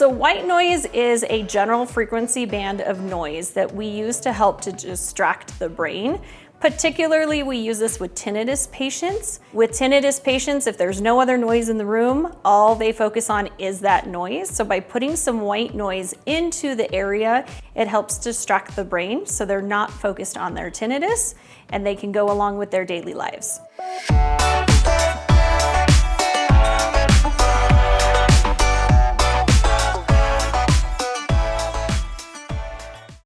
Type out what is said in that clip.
So white noise is a general frequency band of noise that we use to help to distract the brain. Particularly, we use this with tinnitus patients. With tinnitus patients, if there's no other noise in the room, all they focus on is that noise. So by putting some white noise into the area, it helps distract the brain so they're not focused on their tinnitus and they can go along with their daily lives.